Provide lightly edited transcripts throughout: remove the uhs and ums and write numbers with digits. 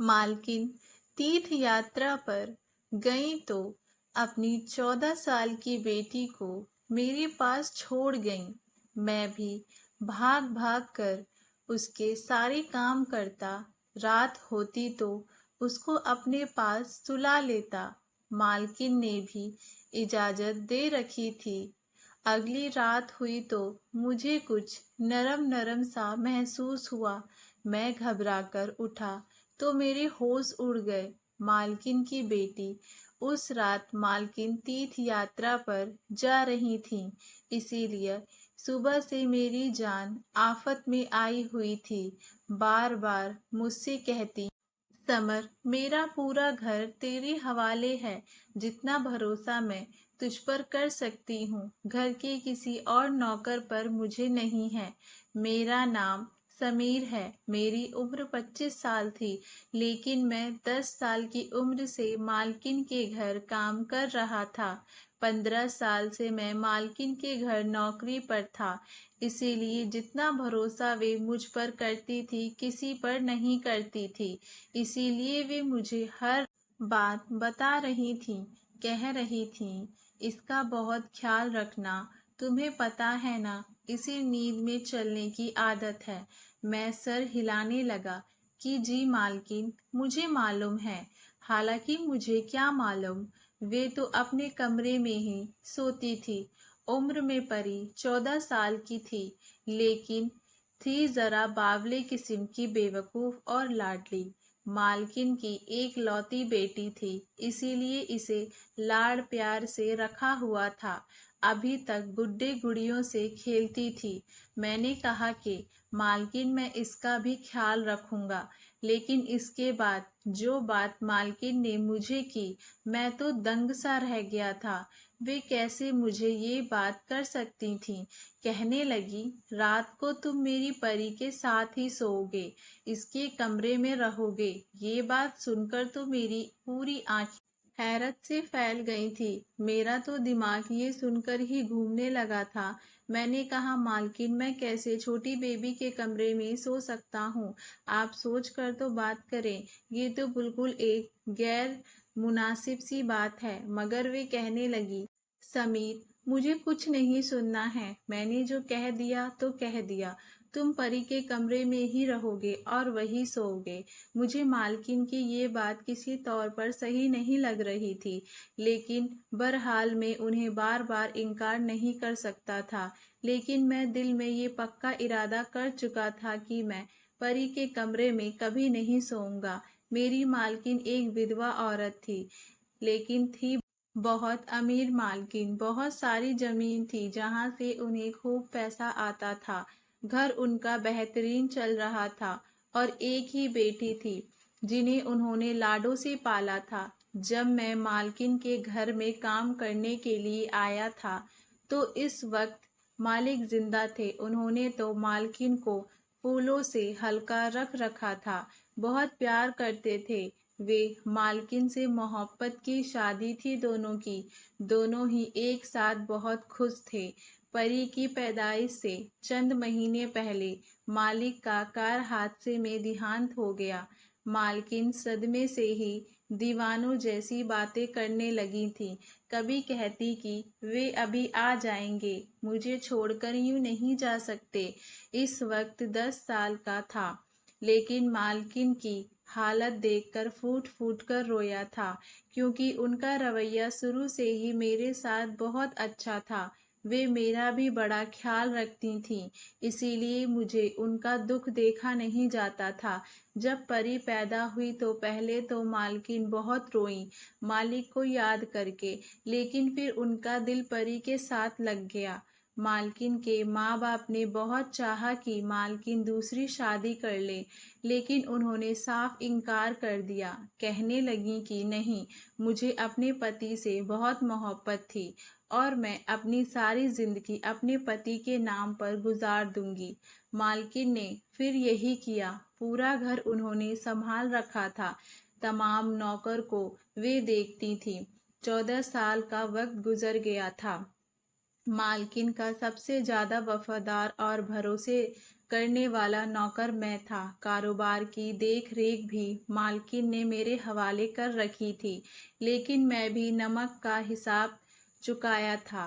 मालकिन तीर्थ यात्रा पर गई तो अपनी 14 साल की बेटी को मेरे पास छोड़ गईं। मैं भी भाग भाग कर उसके सारे काम करता। रात होती तो उसको अपने पास सुला लेता। मालकिन ने भी इजाजत दे रखी थी। अगली रात हुई तो मुझे कुछ नरम नरम सा महसूस हुआ। मैं घबराकर उठा तो मेरे होश उड़ गए। मालकिन की बेटी उस रात मालकिन तीर्थ यात्रा पर जा रही थी, इसीलिए सुबह से मेरी जान आफत में आई हुई थी। बार बार मुझसे कहती, समर, मेरा पूरा घर तेरे हवाले है। जितना भरोसा मैं तुझ पर कर सकती हूँ, घर के किसी और नौकर पर मुझे नहीं है। मेरा नाम समीर है। मेरी उम्र 25 साल थी, लेकिन मैं 10 साल की उम्र से मालकिन के घर काम कर रहा था। 15 साल से मैं मालकिन के घर नौकरी पर था, इसीलिए जितना भरोसा वे मुझ पर करती थी किसी पर नहीं करती थी। इसीलिए वे मुझे हर बात बता रही थीं, कह रही थीं, इसका बहुत ख्याल रखना। तुम्हें पता है ना, इसे नींद में चलने की आदत है। मैं सर हिलाने लगा कि जी मालकिन, मुझे मालूम है। हालांकि मुझे क्या मालूम, वे तो अपने कमरे में ही सोती थी। उम्र में परी 14 साल की थी, लेकिन थी जरा बावले किस्म की, बेवकूफ और लाडली। मालकिन की एक लौती बेटी थी, इसीलिए इसे लाड़ प्यार से रखा हुआ था। अभी तक गुड्डे गुड़ियों से खेलती थी। मैंने कहा कि मालकिन, मैं इसका भी ख्याल रखूंगा। लेकिन इसके बाद जो बात मालकिन ने मुझे की, मैं तो दंग सा रह गया था। वे कैसे मुझे ये बात कर सकती थीं। कहने लगी, रात को तुम मेरी परी के साथ ही सोओगे, इसके कमरे में रहोगे। ये बात सुनकर तो मेरी पूरी आंखें हैरत से फैल गई थी। मेरा तो दिमाग ये सुनकर ही घूमने लगा था। मैंने कहा, मालकिन, मैं कैसे छोटी बेबी के कमरे में सो सकता हूँ? आप सोच कर तो बात करें। ये तो बिल्कुल एक गैर मुनासिब सी बात है। मगर वे कहने लगी, समीर, मुझे कुछ नहीं सुनना है। मैंने जो कह दिया तो कह दिया। तुम परी के कमरे में ही रहोगे और वही सोओगे। मुझे मालकिन की ये बात किसी तौर पर सही नहीं लग रही थी, लेकिन बहरहाल मैं उन्हें बार बार इनकार नहीं कर सकता था। लेकिन मैं दिल में ये पक्का इरादा कर चुका था कि मैं परी के कमरे में कभी नहीं सोऊंगा। मेरी मालकिन एक विधवा औरत थी, लेकिन थी बहुत अमीर मालकिन। बहुत सारी जमीन थी, जहां से उन्हें खूब पैसा आता था। घर उनका बेहतरीन चल रहा था और एक ही बेटी थी, जिन्हें उन्होंने लाडों से पाला था। जब मैं मालकिन के घर में काम करने के लिए आया था, तो इस वक्त मालिक जिंदा थे। उन्होंने तो मालकिन को फूलों से हल्का रख रखा था। बहुत प्यार करते थे वे। मालकिन से मोहब्बत की शादी थी दोनों की। दोनों ही एक साथ बहुत खुश थे। परी की पैदाइश से चंद महीने पहले मालिक का कार हादसे में देहांत हो गया। मालकिन सदमे से ही दीवानों जैसी बातें करने लगी थी। कभी कहती कि वे अभी आ जाएंगे, मुझे छोड़कर यूं नहीं जा सकते। इस वक्त 10 साल का था, लेकिन मालकिन की हालत देखकर फूट फूट कर रोया था, क्योंकि उनका रवैया शुरू से ही मेरे साथ बहुत अच्छा था। वे मेरा भी बड़ा ख्याल रखती थीं, इसीलिए मुझे उनका दुख देखा नहीं जाता था। जब परी पैदा हुई तो पहले तो मालकिन बहुत रोईं, मालिक को याद करके, लेकिन फिर उनका दिल परी के साथ लग गया। मालकिन के माँ बाप ने बहुत चाहा कि मालकिन दूसरी शादी कर ले, लेकिन उन्होंने साफ इनकार कर दिया। कहने लगी कि नहीं, मुझे अपने पति से बहुत मोहब्बत थी और मैं अपनी सारी जिंदगी अपने पति के नाम पर गुजार दूंगी। मालकिन ने फिर यही किया। पूरा घर उन्होंने संभाल रखा था। तमाम नौकर को वे देखती थीं। 14 साल का वक्त गुजर गया था। मालकिन का सबसे ज्यादा वफादार और भरोसे करने वाला नौकर मैं था। कारोबार की देख रेख भी मालकिन ने मेरे हवाले कर रखी थी, लेकिन मैं भी नमक का हिसाब चुकाया था।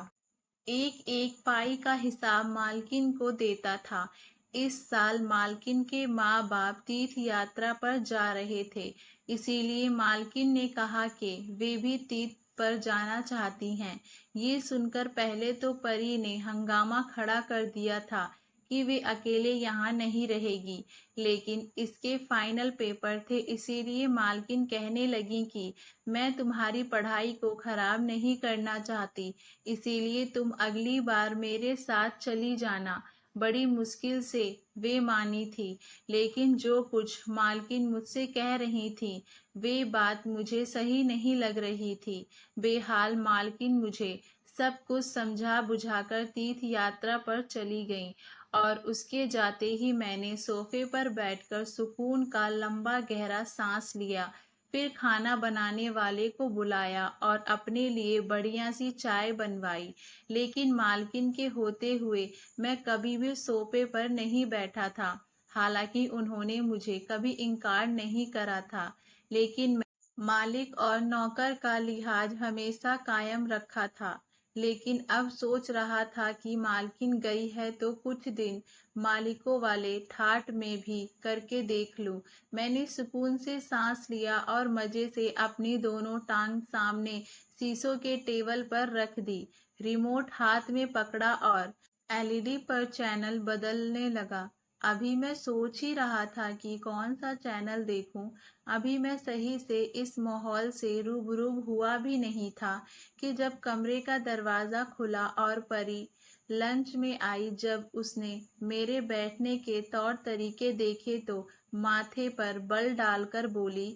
एक एक पाई का हिसाब मालकिन को देता था। इस साल मालकिन के माँ बाप तीर्थ यात्रा पर जा रहे थे, इसीलिए मालकिन ने कहा कि वे भी तीर्थ पर जाना चाहती हैं। ये सुनकर पहले तो परी ने हंगामा खड़ा कर दिया था कि वे अकेले यहाँ नहीं रहेगी, लेकिन इसके फाइनल पेपर थे, इसीलिए मालकिन कहने लगी कि मैं तुम्हारी पढ़ाई को खराब नहीं करना चाहती, इसीलिए तुम अगली बार मेरे साथ चली जाना। बड़ी मुश्किल से वे मानी थी, लेकिन जो कुछ मालकिन मुझसे कह रही थी वे बात मुझे सही नहीं लग रही थी। बेहाल मालकिन मुझे सब कुछ समझा बुझाकर तीर्थ यात्रा पर चली गई और उसके जाते ही मैंने सोफे पर बैठकर सुकून का लंबा गहरा सांस लिया। फिर खाना बनाने वाले को बुलाया और अपने लिए बढ़िया सी चाय बनवाई। लेकिन मालकिन के होते हुए मैं कभी भी सोफे पर नहीं बैठा था। हालांकि उन्होंने मुझे कभी इनकार नहीं करा था, लेकिन मैं मालिक और नौकर का लिहाज हमेशा कायम रखा था। लेकिन अब सोच रहा था कि मालकिन गई है तो कुछ दिन मालिकों वाले ठाट में भी करके देख लूं। मैंने सुकून से सांस लिया और मजे से अपनी दोनों टांग सामने शीशों के टेबल पर रख दी। रिमोट हाथ में पकड़ा और एलईडी पर चैनल बदलने लगा। अभी मैं सोच ही रहा था कि कौन सा चैनल देखूं। अभी मैं सही से इस माहौल से रूबरू हुआ भी नहीं था कि जब कमरे का दरवाजा खुला और परी लंच में आई। जब उसने मेरे बैठने के तौर तरीके देखे तो माथे पर बल डालकर बोली,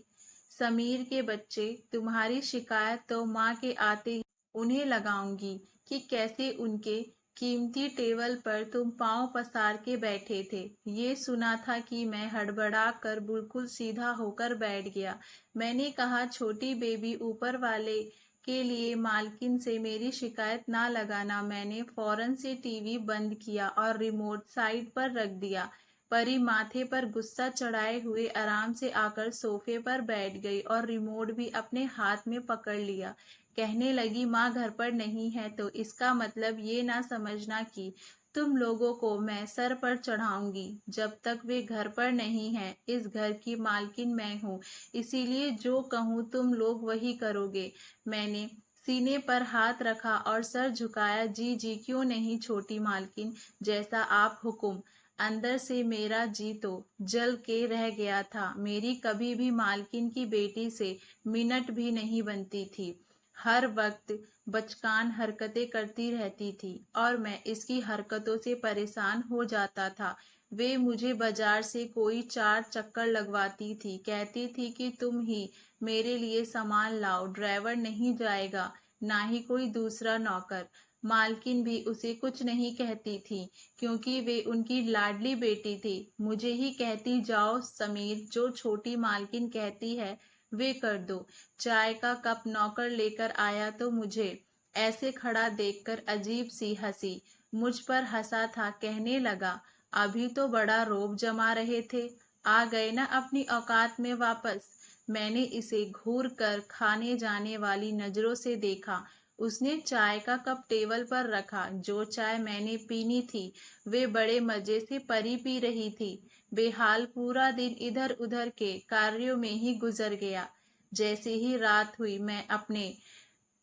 समीर के बच्चे, तुम्हारी शिकायत तो माँ के आते ही उन्हें लगाऊंगी कि कैसे उनके कीमती टेबल पर तुम पांव पसार के बैठे थे। ये सुना था कि मैं हड़बड़ा कर बिल्कुल सीधा होकर बैठ गया। मैंने कहा, छोटी बेबी, ऊपर वाले के लिए मालकिन से मेरी शिकायत ना लगाना। मैंने फौरन से टीवी बंद किया और रिमोट साइड पर रख दिया। परी माथे पर गुस्सा चढ़ाए हुए आराम से आकर सोफे पर बैठ गई और रिमोट भी अपने हाथ में पकड़ लिया। कहने लगी, माँ घर पर नहीं है तो इसका मतलब ये ना समझना कि तुम लोगों को मैं सर पर चढ़ाऊंगी। जब तक वे घर पर नहीं है, इस घर की मालकिन मैं हूँ, इसीलिए जो कहूँ तुम लोग वही करोगे। मैंने सीने पर हाथ रखा और सर झुकाया। जी जी क्यों नहीं छोटी मालकिन, जैसा आप हुक्म। अंदर से मेरा जी तो जल के रह गया था। मेरी कभी भी मालकिन की बेटी से मिनट भी नहीं बनती थी। हर वक्त बचकान हरकतें करती रहती थी और मैं इसकी हरकतों से परेशान हो जाता था। वे मुझे बाजार से कोई 4 चक्कर लगवाती थी, कहती थी कि तुम ही मेरे लिए सामान लाओ, ड्राइवर नहीं जाएगा, ना ही कोई दूसरा नौकर। मालकिन भी उसे कुछ नहीं कहती थी, क्योंकि वे उनकी लाडली बेटी थी। मुझे ही कहती, जाओ समीर, जो छोटी मालकिन कहती है वे कर दो। चाय का कप नौकर लेकर आया तो मुझे ऐसे खड़ा देखकर अजीब सी हंसी मुझ पर हंसा था। कहने लगा, अभी तो बड़ा रौब जमा रहे थे, आ गए ना अपनी औकात में वापस। मैंने इसे घूर कर खाने जाने वाली नजरों से देखा। उसने चाय का कप टेबल पर रखा। जो चाय मैंने पीनी थी वे बड़े मजे से परी पी रही थी। बेहाल पूरा दिन इधर उधर के कार्यों में ही गुजर गया। जैसे ही रात हुई मैं अपने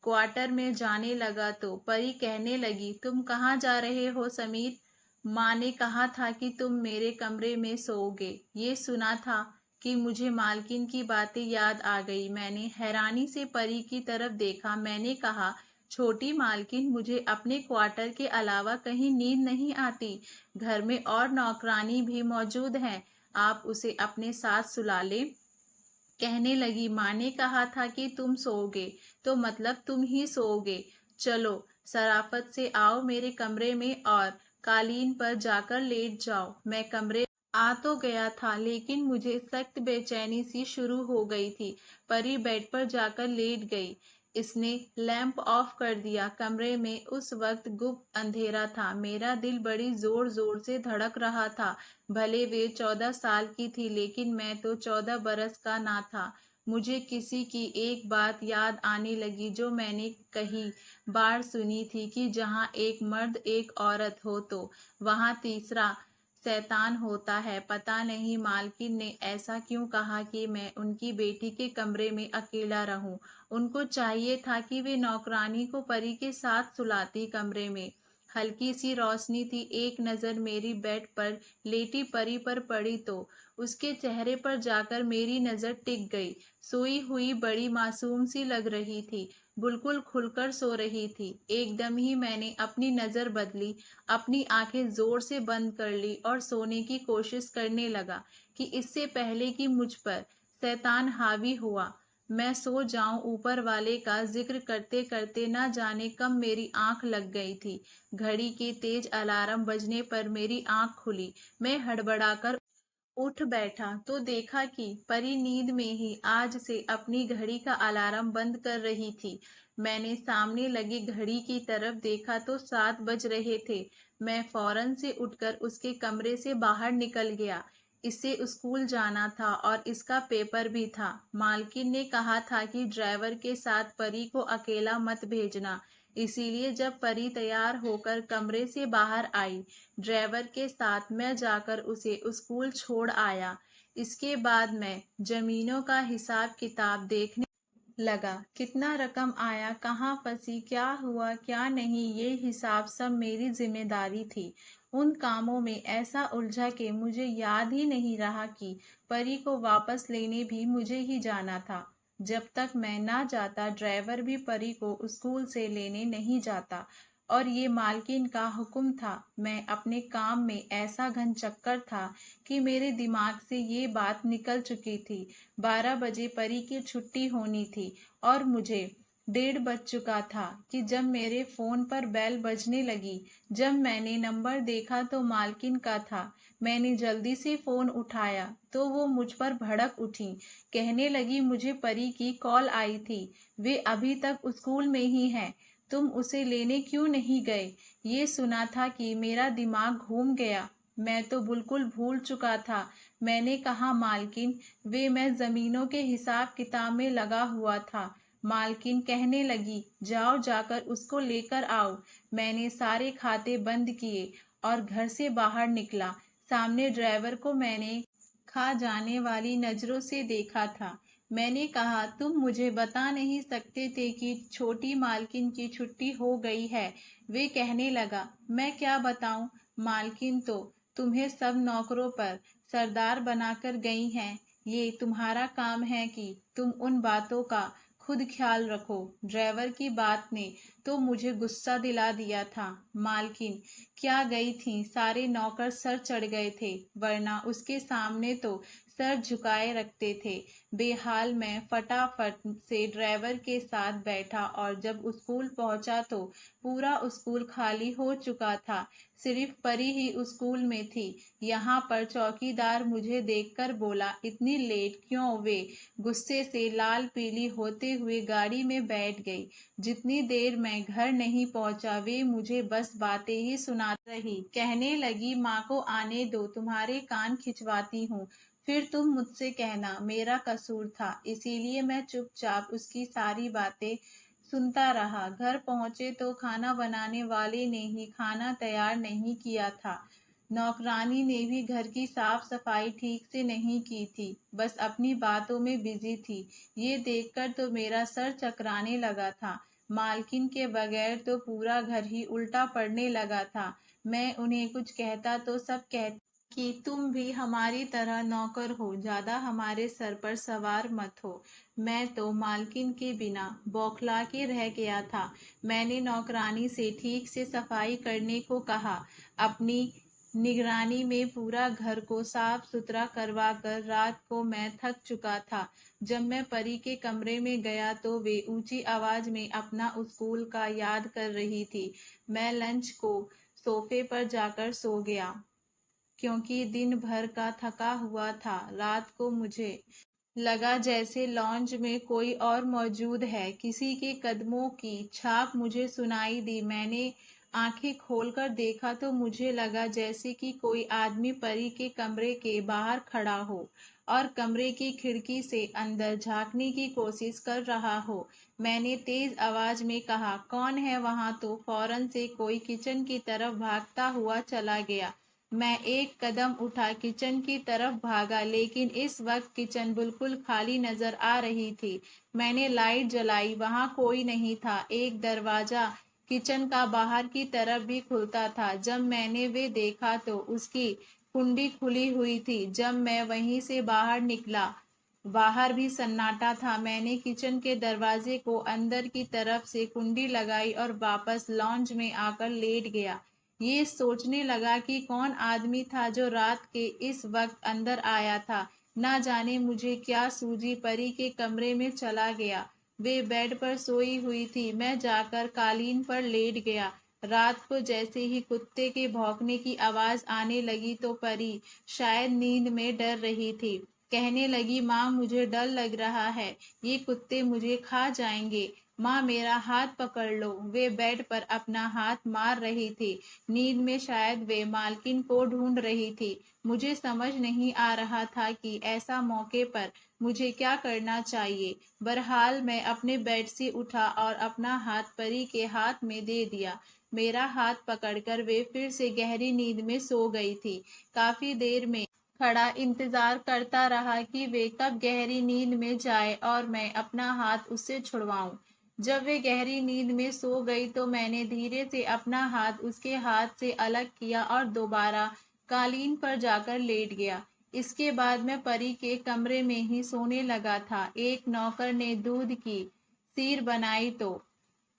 क्वार्टर में जाने लगा तो परी कहने लगी, तुम कहाँ जा रहे हो समीर? माँ ने कहा था कि तुम मेरे कमरे में सोओगे। ये सुना था कि मुझे मालकिन की बातें याद आ गई। मैंने हैरानी से परी की तरफ देखा। मैंने कहा, छोटी मालकिन, मुझे अपने क्वार्टर के अलावा कहीं नींद नहीं आती। घर में और नौकरानी भी मौजूद हैं, आप उसे अपने साथ सुला लें। कहने लगी, माँ ने कहा था कि तुम सोओगे तो मतलब तुम ही सोओगे। चलो शराफत से आओ मेरे कमरे में और कालीन पर जाकर लेट जाओ। मैं कमरे आ तो गया था, लेकिन मुझे सख्त बेचैनी सी शुरू हो गई थी। परी बेड पर जाकर लेट गई। इसने लैंप ऑफ कर दिया। कमरे में उस वक्त गुप्त अंधेरा था। मेरा दिल बड़ी जोर जोर से धड़क रहा था। भले वे 14 साल की थी, लेकिन मैं तो 14 बरस का ना था। मुझे किसी की एक बात याद आने लगी जो मैंने कहीं बार सुनी थी कि जहाँ एक मर्द एक औरत हो तो वहाँ तीसरा शैतान होता है। पता नहीं मालकिन ने ऐसा क्यों कहा कि मैं उनकी बेटी के कमरे में अकेला रहूं। उनको चाहिए था कि वे नौकरानी को परी के साथ सुलाती। कमरे में हल्की सी रोशनी थी। एक नजर मेरी बेड पर लेटी परी पर पड़ी तो उसके चेहरे पर जाकर मेरी नजर टिक गई। सोई हुई बड़ी मासूम सी लग रही थी, बिल्कुल खुलकर सो रही थी। एकदम ही मैंने अपनी नजर बदली, अपनी आंखें जोर से बंद कर ली और सोने की कोशिश करने लगा कि इससे पहले कि मुझ पर शैतान हावी हुआ मैं सो जाऊं। ऊपर वाले का जिक्र करते करते न जाने कब मेरी आंख लग गई थी। घड़ी के तेज अलार्म बजने पर मेरी आंख खुली। मैं हड़बड़ाकर उठ बैठा तो देखा कि परी नींद में ही आज से अपनी घड़ी का अलार्म बंद कर रही थी। मैंने सामने लगी घड़ी की तरफ देखा तो 7 बज रहे थे। मैं फौरन से उठकर उसके कमरे से बाहर निकल गया। इसे स्कूल जाना था और इसका पेपर भी था। मालकिन ने कहा था कि ड्राइवर के साथ परी को अकेला मत भेजना। इसीलिए जब परी तैयार होकर कमरे से बाहर आई, ड्राइवर के साथ मैं जाकर उसे स्कूल छोड़ आया। इसके बाद मैं जमीनों का हिसाब किताब देखने लगा। कितना रकम आया, कहाँ फंसी, क्या हुआ क्या नहीं, ये हिसाब सब मेरी जिम्मेदारी थी। उन कामों में ऐसा उलझा कि मुझे याद ही नहीं रहा कि परी को वापस लेने भी मुझे ही जाना था। जब तक मैं ना जाता ड्राइवर भी परी को स्कूल से लेने नहीं जाता, और ये मालकिन का हुक्म था। मैं अपने काम में ऐसा घनचक्कर था कि मेरे दिमाग से ये बात निकल चुकी थी। 12 बजे परी की छुट्टी होनी थी और मुझे 1:30 बज चुका था कि जब मेरे फोन पर बेल बजने लगी। जब मैंने नंबर देखा तो मालकिन का था। मैंने जल्दी से फोन उठाया तो वो मुझ पर भड़क उठी। कहने लगी मुझे परी की कॉल आई थी, वे अभी तक स्कूल में ही हैं, तुम उसे लेने क्यों नहीं गए। ये सुना था कि मेरा दिमाग घूम गया। मैं तो बिल्कुल भूल चुका था। मैंने कहा मालकिन, वे मैं जमीनों के हिसाब किताब में लगा हुआ था। मालकिन कहने लगी जाओ जाकर उसको लेकर आओ। मैंने सारे खाते बंद किए और घर से बाहर निकला। सामने ड्राइवर को मैंने खा जाने वाली नजरों से देखा था। मैंने कहा तुम मुझे बता नहीं सकते थे कि छोटी मालकिन की छुट्टी हो गई है। वे कहने लगा मैं क्या बताऊं, मालकिन तो तुम्हें सब नौकरों पर सरदार बनाकर गई हैं। ये तुम्हारा काम है कि तुम उन बातों का खुद ख्याल रखो। ड्राइवर की बात ने तो मुझे गुस्सा दिला दिया था। मालकिन क्या गई थी, सारे नौकर सर चढ़ गए थे, वरना उसके सामने तो सर झुकाए रखते थे। बेहाल मैं फटाफट से ड्राइवर के साथ बैठा और जब स्कूल पहुंचा तो पूरा स्कूल खाली हो चुका था। सिर्फ परी ही स्कूल में थी। यहाँ पर चौकीदार मुझे देखकर बोला इतनी लेट क्यों। वे गुस्से से लाल पीली होते हुए गाड़ी में बैठ गई। जितनी देर मैं घर नहीं पहुंचा वे मुझे बस बातें ही सुनाती रही। कहने लगी माँ को आने दो, तुम्हारे कान खिंचवाती हूँ, फिर तुम मुझसे कहना मेरा कसूर था। इसीलिए मैं चुपचाप उसकी सारी बातें सुनता रहा। घर पहुंचे तो खाना बनाने वाले ने ही खाना तैयार नहीं किया था। नौकरानी ने भी घर की साफ सफाई ठीक से नहीं की थी, बस अपनी बातों में बिजी थी। ये देखकर तो मेरा सर चकराने लगा था। मालकिन के बगैर तो पूरा घर ही उल्टा पड़ने लगा था। मैं उन्हें कुछ कहता तो सब कहते कि तुम भी हमारी तरह नौकर हो, ज्यादा हमारे सर पर सवार मत हो। मैं तो मालकिन के बिना बौखला के रह गया था। मैंने नौकरानी से ठीक से सफाई करने को कहा। अपनी निगरानी में पूरा घर को साफ सुथरा करवा कर रात को मैं थक चुका था। जब मैं परी के कमरे में गया तो वे ऊंची आवाज में अपना स्कूल का याद कर रही थी। मैं लंच को सोफे पर जाकर सो गया क्योंकि दिन भर का थका हुआ था। रात को मुझे लगा जैसे लॉन्ज में कोई और मौजूद है। किसी के कदमों की छाप मुझे सुनाई दी। मैंने आंखें खोलकर देखा तो मुझे लगा जैसे कि कोई आदमी परी के कमरे के बाहर खड़ा हो और कमरे की खिड़की से अंदर झांकने की कोशिश कर रहा हो। मैंने तेज आवाज में कहा, कौन है वहां? तो फौरन से कोई किचन की तरफ भागता हुआ चला गया। मैं एक कदम उठा किचन की तरफ भागा, लेकिन इस वक्त किचन बिल्कुल खाली नजर आ रही थी। मैंने लाइट जलाई, वहां कोई नहीं था। एक दरवाजा किचन का बाहर की तरफ भी खुलता था। जब मैंने वे देखा तो उसकी कुंडी खुली हुई थी। जब मैं वहीं से बाहर निकला, बाहर भी सन्नाटा था। मैंने किचन के दरवाजे को अंदर की तरफ से कुंडी लगाई और वापस लॉन्ज में आकर लेट गया। ये सोचने लगा कि कौन आदमी था जो रात के इस वक्त अंदर आया था। ना जाने मुझे क्या सूझी, परी के कमरे में चला गया। वे बेड पर सोई हुई थी। मैं जाकर कालीन पर लेट गया। रात को जैसे ही कुत्ते के भौंकने की आवाज आने लगी तो परी शायद नींद में डर रही थी। कहने लगी, माँ मुझे डर लग रहा है, ये कुत्ते मुझे खा जाएंगे। माँ मेरा हाथ पकड़ लो। वे बेड पर अपना हाथ मार रही थी। नींद में शायद वे मालकिन को ढूंढ रही थी। मुझे समझ नहीं आ रहा था कि ऐसा मौके पर मुझे क्या करना चाहिए। बहरहाल मैं अपने बेड से उठा और अपना हाथ परी के हाथ में दे दिया। मेरा हाथ पकड़कर वे फिर से गहरी नींद में सो गई थी। काफी देर में खड़ा इंतजार करता रहा कि वे कब गहरी नींद में जाए और मैं अपना हाथ उससे छुड़वाऊं। जब वे गहरी नींद में सो गई तो मैंने धीरे से अपना हाथ उसके हाथ से अलग किया और दोबारा कालीन पर जाकर लेट गया। इसके बाद मैं परी के कमरे में ही सोने लगा था। एक नौकर ने दूध की सीर बनाई तो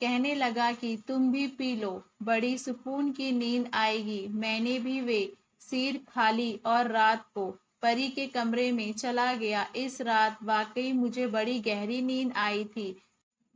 कहने लगा कि तुम भी पी लो, बड़ी सुकून की नींद आएगी। मैंने भी वे सीर खा ली और रात को परी के कमरे में चला गया। इस रात वाकई मुझे बड़ी गहरी नींद आई थी।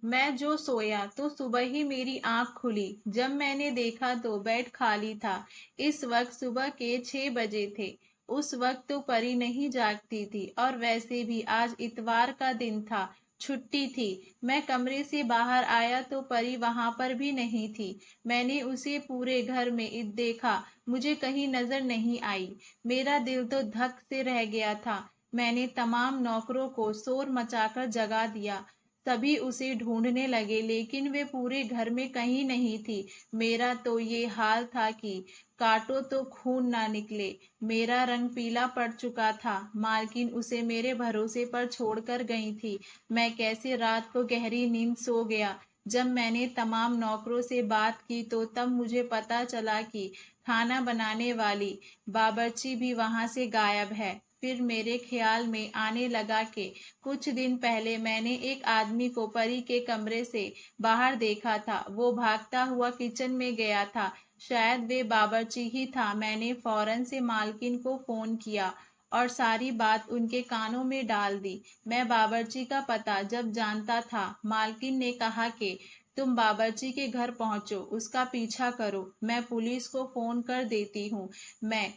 मैं जो सोया तो सुबह ही मेरी आंख खुली। जब मैंने देखा तो बेड खाली था। इस वक्त सुबह के 6 बजे थे। उस वक्त तो परी नहीं जागती थी और वैसे भी आज इतवार का दिन था, छुट्टी थी। मैं कमरे से बाहर आया तो परी वहां पर भी नहीं थी। मैंने उसे पूरे घर में देखा, मुझे कहीं नजर नहीं आई। मेरा दिल तो धक से रह गया था। मैंने तमाम नौकरों को शोर मचाकर जगा दिया। सभी उसे ढूंढने लगे, लेकिन वे पूरे घर में कहीं नहीं थी। मेरा तो ये हाल था कि काटो तो खून ना निकले। मेरा रंग पीला पड़ चुका था। मालकिन उसे मेरे भरोसे पर छोड़कर गई थी। मैं कैसे रात को गहरी नींद सो गया। जब मैंने तमाम नौकरों से बात की तो तब मुझे पता चला कि खाना बनाने वाली बावर्ची भी वहां से गायब है। फिर मेरे ख्याल में आने लगा कि कुछ दिन पहले मैंने एक आदमी को परी के कमरे से बाहर देखा था। वो भागता हुआ किचन में गया था। शायद वे बावर्ची ही था। मैंने फौरन से मालकिन को फोन किया और सारी बात उनके कानों में डाल दी। मैं बावर्ची का पता जब जानता था, मालकिन ने कहा कि तुम बावर्ची के घर पहुंचो, उसका पीछा करो, मैं पुलिस को फोन कर देती हूँ। मैं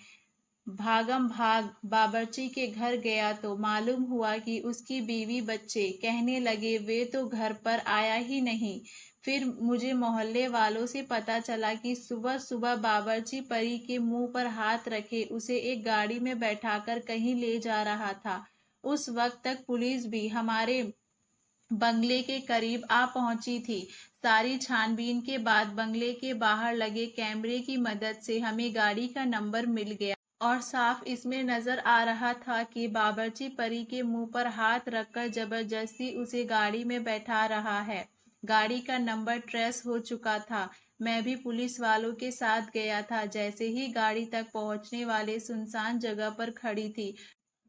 भागम भाग बावर्ची के घर गया तो मालूम हुआ कि उसकी बीवी बच्चे कहने लगे वे तो घर पर आया ही नहीं। फिर मुझे मोहल्ले वालों से पता चला कि सुबह सुबह बावर्ची परी के मुंह पर हाथ रखे उसे एक गाड़ी में बैठाकर कहीं ले जा रहा था। उस वक्त तक पुलिस भी हमारे बंगले के करीब आ पहुंची थी। सारी छानबीन के बाद बंगले के बाहर लगे कैमरे की मदद से हमें गाड़ी का नंबर मिल गया और साफ इसमें नजर आ रहा था कि बावर्ची परी के मुंह पर हाथ रखकर जबरदस्ती उसे गाड़ी में बैठा रहा है। गाड़ी का नंबर ट्रेस हो चुका था। मैं भी पुलिस वालों के साथ गया था। जैसे ही गाड़ी तक पहुंचने वाले सुनसान जगह पर खड़ी थी,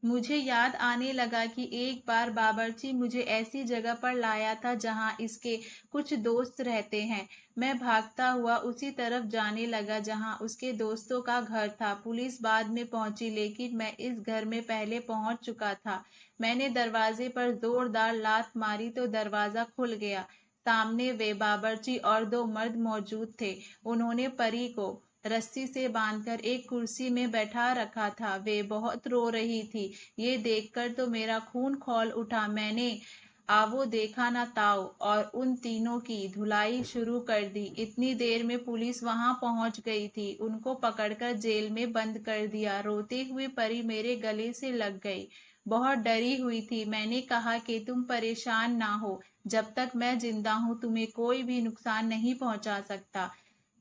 मुझे याद आने लगा कि एक बार बावर्ची मुझे ऐसी जगह पर लाया था जहां इसके कुछ दोस्त रहते हैं। मैं भागता हुआ उसी तरफ जाने लगा जहां उसके दोस्तों का घर था। पुलिस बाद में पहुंची, लेकिन मैं इस घर में पहले पहुंच चुका था। मैंने दरवाजे पर जोरदार लात मारी तो दरवाजा खुल गया। सामने वे बावर्ची और दो मर्द मौजूद थे। उन्होंने परी को रस्सी से बांधकर एक कुर्सी में बैठा रखा था। वे बहुत रो रही थी। ये देखकर तो मेरा खून खौल उठा। मैंने आवो देखा ना ताओ और उन तीनों की धुलाई शुरू कर दी। इतनी देर में पुलिस वहां पहुंच गई थी। उनको पकड़कर जेल में बंद कर दिया। रोती हुई परी मेरे गले से लग गई। बहुत डरी हुई थी। मैंने कहा कि तुम परेशान ना हो, जब तक मैं जिंदा हूं तुम्हें कोई भी नुकसान नहीं पहुंचा सकता।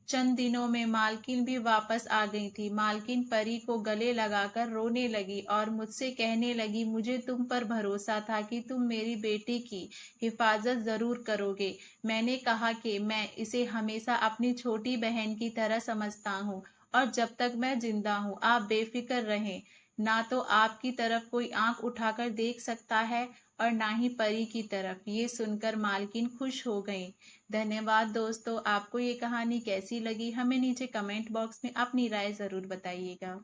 चंद दिनों में मालकिन भी वापस आ गई थी। मालकिन परी को गले लगाकर रोने लगी और मुझसे कहने लगी, मुझे तुम पर भरोसा था कि तुम मेरी बेटी की हिफाजत जरूर करोगे। मैंने कहा कि मैं इसे हमेशा अपनी छोटी बहन की तरह समझता हूँ और जब तक मैं जिंदा हूँ आप बेफिक्र रहें। ना तो आपकी तरफ कोई आंख उठाकर देख सकता है और ना ही परी की तरफ। ये सुनकर मालकिन खुश हो गई। धन्यवाद दोस्तों। आपको ये कहानी कैसी लगी हमें नीचे कमेंट बॉक्स में अपनी राय ज़रूर बताइएगा।